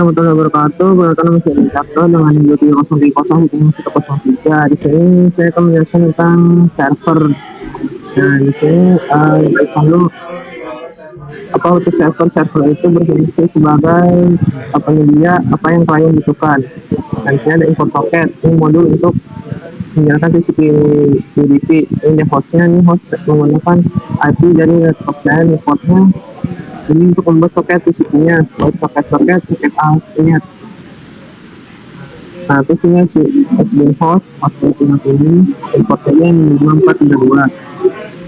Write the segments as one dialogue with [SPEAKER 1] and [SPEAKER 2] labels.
[SPEAKER 1] Warahmatullahi wabarakatuh. Perkenalkan nama saya Ricardo dengan 2303 Di sini saya akan menjelaskan tentang server. Nah, di sini dulu apa untuk server. Server itu berfungsi sebagai penyedia apa yang klien butuhkan. Dan di sini ada import socket, ini modul untuk menjalankan TCP UDP. Ini hostnya, ini host menggunakan IP dari laptop dan importnya ini untuk membuat soket TCP-nya, buat soket out ini. Nah, terus ini si SDN host ini importnya yang 5432.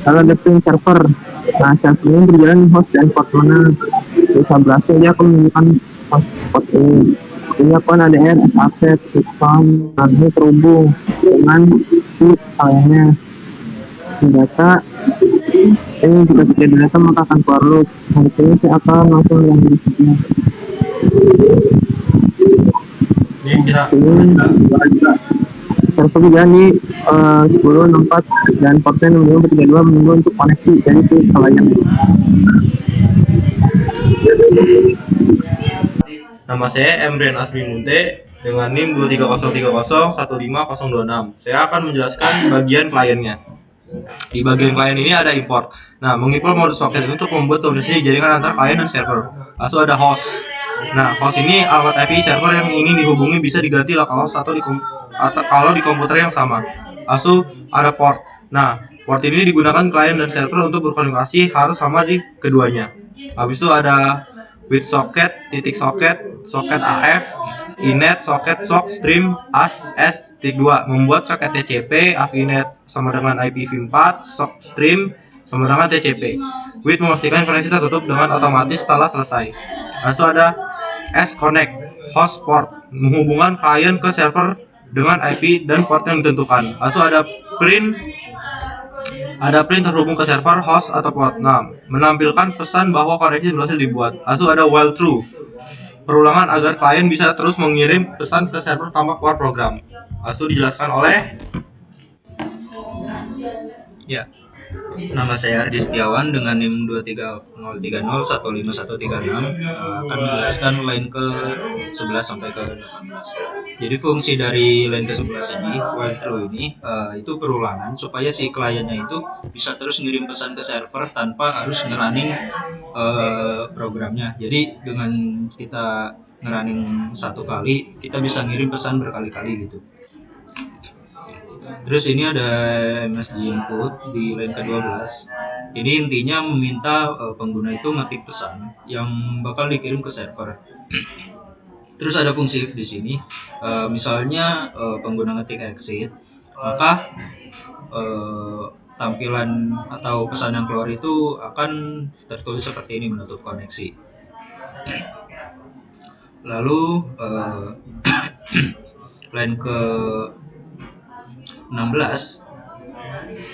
[SPEAKER 1] Lalu ada pin server. Nah, server ini berjalan di host dan port mana bisa berhasil dia akan menunjukkan port ini. Ini akan ada update sistem nanti terhubung dengan si kliennya. Data ini jika tidak data maka akan keluar loop. Nah, ini saya akan langsung yang berikutnya.
[SPEAKER 2] Ini kita
[SPEAKER 1] server berjalan di 10.64 dan portnya 6232 menunggu untuk koneksi dari itu klien.
[SPEAKER 2] Nama saya Emren Asmi Munte dengan NIM 230301506. Saya akan menjelaskan bagian kliennya. Di bagian klien ini ada import. Nah, mengimport modus socket untuk membuat komunikasi jaringan antara klien dan server. Lalu ada host. Nah, host ini alamat IP server yang ingin dihubungi bisa diganti localhost atau kalau di komputer yang sama. Lalu ada port. Nah, port ini digunakan klien dan server untuk berkomunikasi harus sama di keduanya. Habis itu ada with socket, titik socket, socket AF, inet, socket, sock, stream, as, s, titik 2 membuat socket TCP, AVNet sama dengan IPv4, sock, stream sama dengan TCP. With memastikan koneksi tertutup dengan otomatis setelah selesai. Lalu ada S connect, host port, menghubungkan klien ke server dengan IP dan port yang ditentukan. Lalu ada print terhubung ke server, host, atau port. Nah, menampilkan pesan bahwa koneksi berhasil dibuat. Lalu ada while true, perulangan agar klien bisa terus mengirim pesan ke server tanpa keluar program. Lalu dijelaskan oleh
[SPEAKER 3] Nama saya Ardi Setiawan dengan NIM 23030151136 akan menjelaskan line ke 11 sampai ke 18. Jadi fungsi dari line ke 11 ini, while true ini, itu perulangan supaya si kliennya itu bisa terus ngirim pesan ke server tanpa harus ngerunning programnya. Jadi dengan kita ngerunning satu kali, kita bisa ngirim pesan berkali-kali gitu. Terus ini ada MSG input di line ke-12. Ini intinya meminta pengguna itu ngetik pesan yang bakal dikirim ke server. Terus ada fungsi if di sini. Misalnya pengguna ngetik exit, maka tampilan atau pesan yang keluar itu akan tertulis seperti ini, menutup koneksi. Lalu line ke 16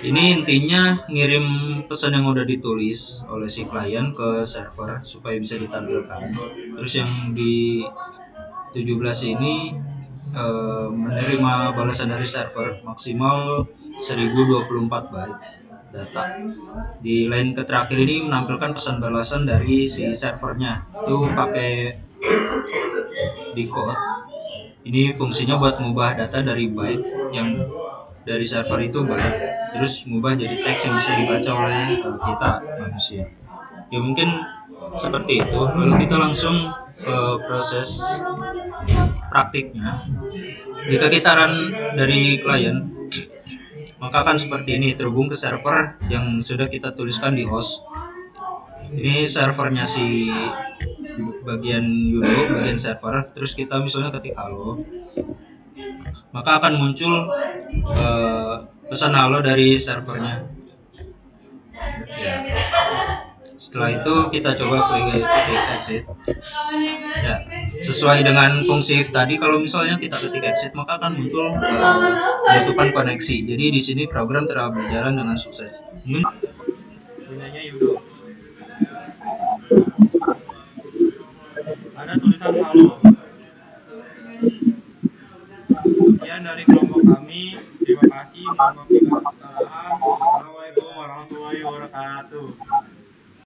[SPEAKER 3] ini intinya ngirim pesan yang udah ditulis oleh si klien ke server supaya bisa ditampilkan. Terus yang di 17 ini menerima balasan dari server maksimal 1024 byte data. Di line terakhir ini menampilkan pesan balasan dari si servernya itu pakai decode. Ini fungsinya buat mengubah data dari byte yang dari server itu byte terus mengubah jadi teks yang bisa dibaca oleh kita manusia. Ya mungkin seperti itu. Lalu kita langsung ke proses praktiknya. Jika kita run dari klien, maka akan seperti ini, terhubung ke server yang sudah kita tuliskan di host. Ini servernya si bagian user, bagian server. Terus kita misalnya ketik halo, maka akan muncul pesan halo dari servernya. Ya. Setelah itu kita coba klik exit. Ya, sesuai dengan fungsi if tadi, kalau misalnya kita ketik exit maka akan muncul penutupan koneksi. Jadi di sini program telah berjalan dengan sukses.
[SPEAKER 2] punyanya Yudo. Ada tulisan halo.